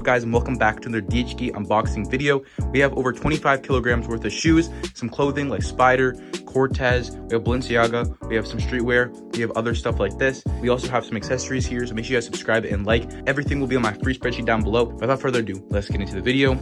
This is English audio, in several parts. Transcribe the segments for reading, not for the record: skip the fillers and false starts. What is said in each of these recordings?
guys, and welcome back to another Dhgate unboxing video. We have over 25 kilograms worth of shoes, some clothing like Spider, Cortez, we have Balenciaga, we have some streetwear, we have other stuff like this. We also have some accessories here, so make sure you guys subscribe and like. Everything will be on my free spreadsheet down below. Without further ado, let's get into the video.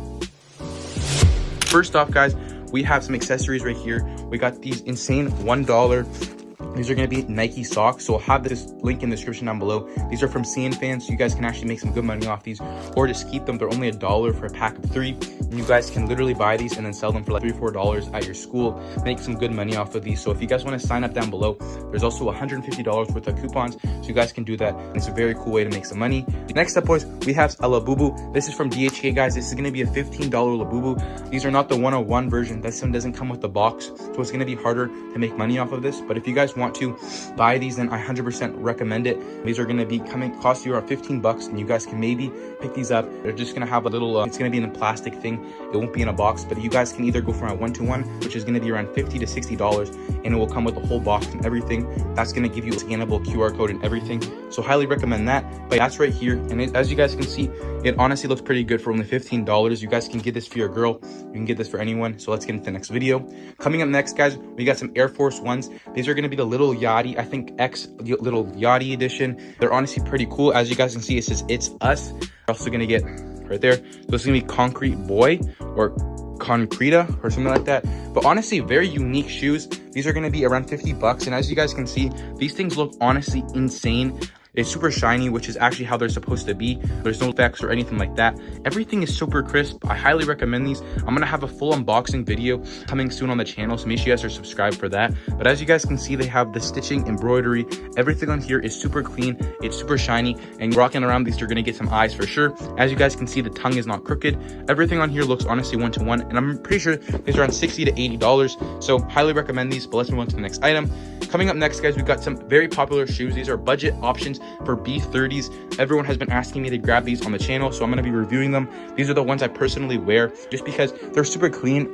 First off, guys, we have some accessories right here. We got these insane $1. These are going to be Nike socks, so I'll have this link in the description down below. These are from CN fans, so you guys can actually make some good money off these, or just keep them. They're only $1 for a pack of 3, and you guys can literally buy these and then sell them for like $3 or $4 at your school. Make some good money off of these. So if you guys want to sign up down below, there's also $150 worth of coupons, so you guys can do that. And it's a very cool way to make some money. Next up, boys, we have a Labu. This is from DHK, guys. This is going to be a $15 Labu. These are not the 101 version. This one doesn't come with the box, so it's going to be harder to make money off of this. But if you guys want to buy these, then I 100% recommend it. These are going to be cost you around 15 bucks, and you guys can maybe pick these up. They're just going to have a little it's going to be in a plastic thing. It won't be in a box, but you guys can either go for a 1-to-1, which is going to be around $50 to $60, and it will come with the whole box and everything. That's going to give you a scannable QR code and everything, so highly recommend that. But that's right here, and as you guys can see, it honestly looks pretty good for only $15. You guys can get this for your girl, you can get this for anyone. So let's get into the next video. Coming up next, guys, we got some Air Force Ones. These are going to be the little Yachty, I think X little Yachty edition. They're honestly pretty cool. As you guys can see, it says "It's Us." We're also going to get right there, so it's going to be Concrete Boy or Concreta or something like that. But honestly, very unique shoes. These are going to be around 50 bucks, and as you guys can see, these things look honestly insane. It's super shiny, which is actually how they're supposed to be. There's no effects or anything like that. Everything is super crisp. I highly recommend these. I'm gonna have a full unboxing video coming soon on the channel, so make sure you guys are subscribed for that. But as you guys can see, they have the stitching, embroidery, everything on here is super clean. It's super shiny, and rocking around these, you're gonna get some eyes for sure. As you guys can see, the tongue is not crooked. Everything on here looks honestly 1-to-1, and I'm pretty sure these are around $60 to $80. So highly recommend these. But let's move on to the next item. Coming up next, guys, we've got some very popular shoes. These are budget options for B30s. Everyone has been asking me to grab these on the channel, so I'm going to be reviewing them. These are the ones I personally wear just because they're super clean.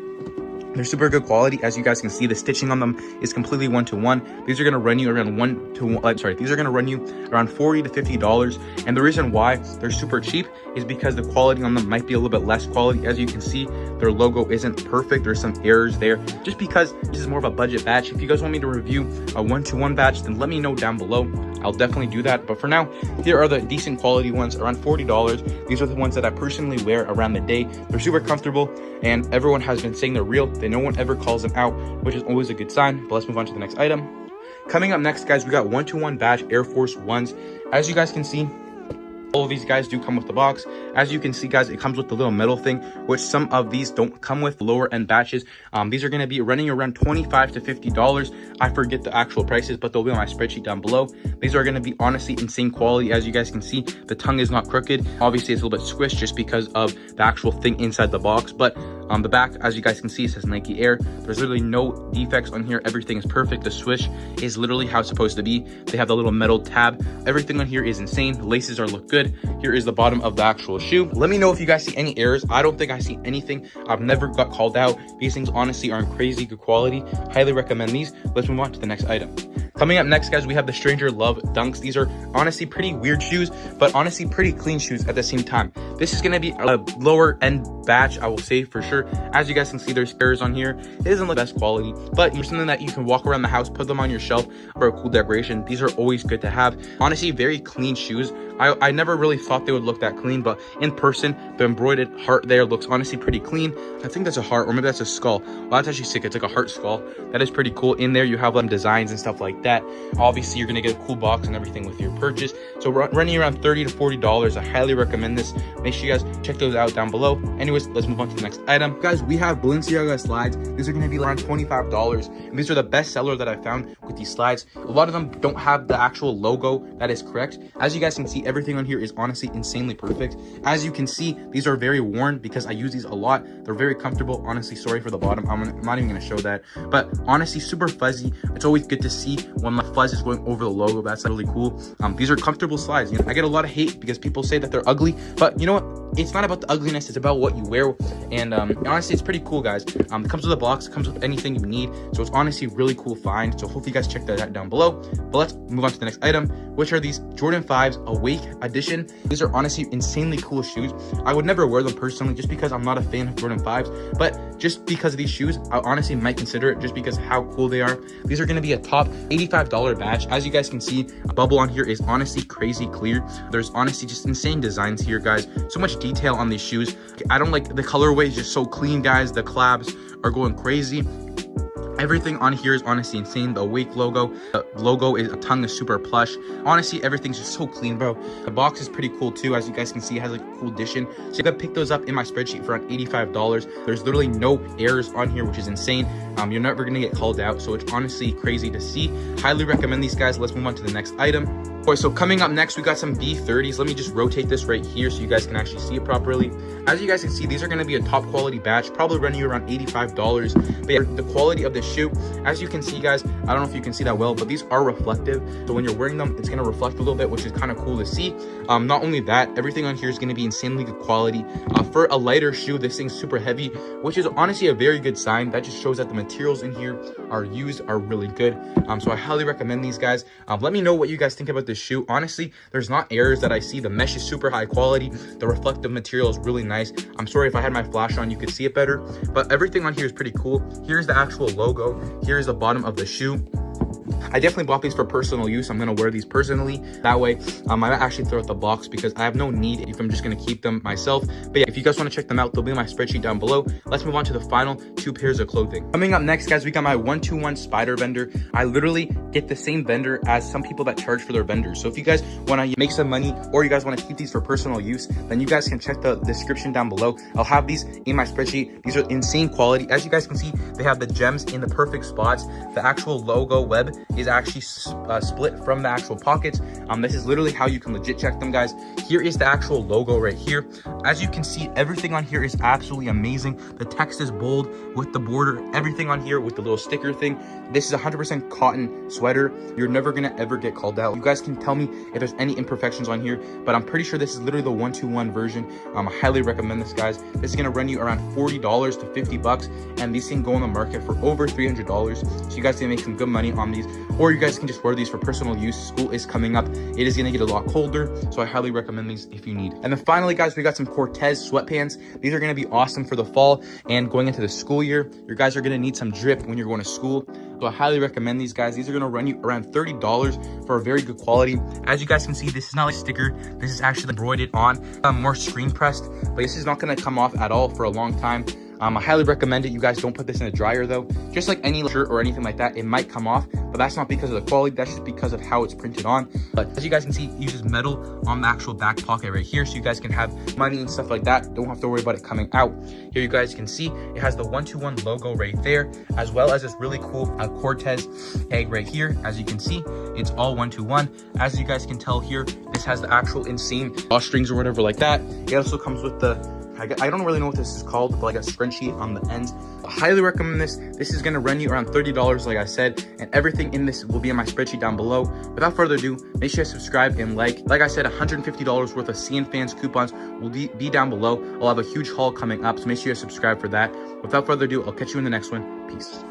They're super good quality. As you guys can see, the stitching on them is completely 1-to-1. These are going to run you around these are going to run you around $40 to $50. And the reason why they're super cheap is because the quality on them might be a little bit less quality. As you can see, their logo isn't perfect. There's some errors there, just because this is more of a budget batch. If you guys want me to review a 1-to-1 batch, then let me know down below. I'll definitely do that. But for now, here are the decent quality ones, around $40. These are the ones that I personally wear around the day. They're super comfortable, and everyone has been saying they're real. No one ever calls them out, which is always a good sign. But let's move on to the next item. Coming up next, guys, we got 1-to-1 batch Air Force Ones. As you guys can see, all of these guys do come with the box. As you can see, guys, it comes with the little metal thing, which some of these don't come with. Lower end batches, these are going to be running around $25 to $50. I forget the actual prices, but they'll be on my spreadsheet down below. These are going to be honestly insane quality. As you guys can see, the tongue is not crooked. Obviously, it's a little bit squished just because of the actual thing inside the box, but on the back, as you guys can see, it says Nike Air. There's literally no defects on here. Everything is perfect. The swish is literally how it's supposed to be. They have the little metal tab. Everything on here is insane. The laces look good. Here is the bottom of the actual shoe. Let me know if you guys see any errors. I don't think I see anything. I've never got called out. These things honestly are in crazy good quality. Highly recommend these. Let's move on to the next item. Coming up next, guys, we have the Stranger Love Dunks. These are honestly pretty weird shoes, but honestly pretty clean shoes at the same time. This is going to be a lower end batch, I will say for sure. As you guys can see, there's spares on here. It isn't the best quality, but you're something that you can walk around the house, put them on your shelf for a cool decoration. These are always good to have. Honestly, very clean shoes. I never really thought they would look that clean, but in person, the embroidered heart there looks honestly pretty clean. I think that's a heart, or maybe that's a skull. Well, that's actually sick. It's like a heart skull. That is pretty cool. In there, you have designs and stuff like that. Obviously, you're going to get a cool box and everything with your purchase. So running around $30 to $40. I highly recommend this. Make sure you guys check those out down below. Anyways, let's move on to the next item. Guys, we have Balenciaga slides. These are going to be around $25. And these are the best seller that I found with these slides. A lot of them don't have the actual logo that is correct. As you guys can see, everything on here is honestly insanely perfect. As you can see, these are very worn because I use these a lot. They're very comfortable. Honestly, sorry for the bottom. I'm not even going to show that. But honestly, super fuzzy. It's always good to see when my fuzz is going over the logo. That's really cool. These are comfortable slides. You know, I get a lot of hate because people say that they're ugly, but you know what? it's not about the ugliness, it's about what you wear. And honestly, it's pretty cool, guys. It comes with a box, it comes with anything you need, so it's honestly a really cool find. So hopefully you guys check that out down below. But let's move on to the next item, which are these Jordan 5s Awake Edition. These are honestly insanely cool shoes. I would never wear them personally just because I'm not a fan of Jordan 5s, but just because of these shoes, I honestly might consider it just because how cool they are. These are going to be a top $85 batch. As you guys can see, a bubble on here is honestly crazy clear. There's honestly just insane designs here, guys. So much detail on these shoes. I don't like the colorway is just so clean, guys. The collabs are going crazy. Everything on here is honestly insane. The Awake logo, the logo is, a tongue is super plush. Honestly, everything's just so clean, bro. The box is pretty cool too. As you guys can see, it has like a cool addition. So you gotta pick those up in my spreadsheet for around $85. There's literally no errors on here, which is insane. You're never gonna get called out, so it's honestly crazy to see. Highly recommend these, guys. Let's move on to the next item. Okay, so coming up next, we got some B30s. Let me just rotate this right here so you guys can actually see it properly. As you guys can see, these are going to be a top quality batch, probably running you around $85. But yeah, the quality of the shoe, as you can see, guys, I don't know if you can see that well, but these are reflective. So when you're wearing them, it's going to reflect a little bit, which is kind of cool to see. Not only that, everything on here is going to be insanely good quality. For a lighter shoe, this thing's super heavy, which is honestly a very good sign. That just shows that the materials in here are really good. So I highly recommend these, guys. Let me know what you guys think about this shoe. Honestly, there's not errors that I see. The mesh is super high quality. The reflective material is really nice. I'm sorry if I had my flash on, you could see it better, but everything on here is pretty cool. Here's the actual logo. Here's the bottom of the shoe. I definitely bought these for personal use. I'm going to wear these personally. That way, I might actually throw out the box because I have no need if I'm just going to keep them myself. But yeah, if you guys want to check them out, they'll be in my spreadsheet down below. Let's move on to the final 2 pairs of clothing. Coming up next, guys, we got my 1-to-1 spider vendor. I literally get the same vendor as some people that charge for their vendors. So if you guys want to make some money or you guys want to keep these for personal use, then you guys can check the description down below. I'll have these in my spreadsheet. These are insane quality. As you guys can see, they have the gems in the perfect spots. The actual logo web is actually split from the actual pockets. This is literally how you can legit check them, guys. Here is the actual logo right here. As you can see, everything on here is absolutely amazing. The text is bold with the border, everything on here with the little sticker thing. This is 100% cotton sweater. You're never gonna ever get called out. You guys can tell me if there's any imperfections on here, but I'm pretty sure this is literally the 1-to-1 version. I highly recommend this, guys. This is gonna run you around $40 to $50, and these can go on the market for over $300. So you guys can make some good money on these, or you guys can just wear these for personal use. School is coming up. It is gonna get a lot colder, so I highly recommend these if you need. And then finally, guys, we got some Cortez sweatpants. These are gonna be awesome for the fall and going into the school year. Your guys are gonna need some drip when you're going to school. So I highly recommend these, guys. These are gonna run you around $30 for a very good quality. As you guys can see, this is not like a sticker. This is actually embroidered on, more screen pressed, but this is not gonna come off at all for a long time. I highly recommend it. You guys don't put this in a dryer though. Just like any shirt or anything like that, it might come off, but that's not because of the quality. That's just because of how it's printed on. But as you guys can see, it uses metal on the actual back pocket right here, so you guys can have money and stuff like that. Don't have to worry about it coming out. Here you guys can see it has the 1-to-1 logo right there, as well as this really cool Cortez tag right here. As you can see, it's all 1-to-1. As you guys can tell here, this has the actual insane drawstrings or whatever like that. It also comes with the I don't really know what this is called, but like a spreadsheet on the ends. I highly recommend this. This is gonna run you around $30, like I said, and everything in this will be in my spreadsheet down below. Without further ado, make sure to subscribe and like. Like I said, $150 worth of CN Fans coupons will be down below. I'll have a huge haul coming up, so make sure you subscribe for that. Without further ado, I'll catch you in the next one. Peace.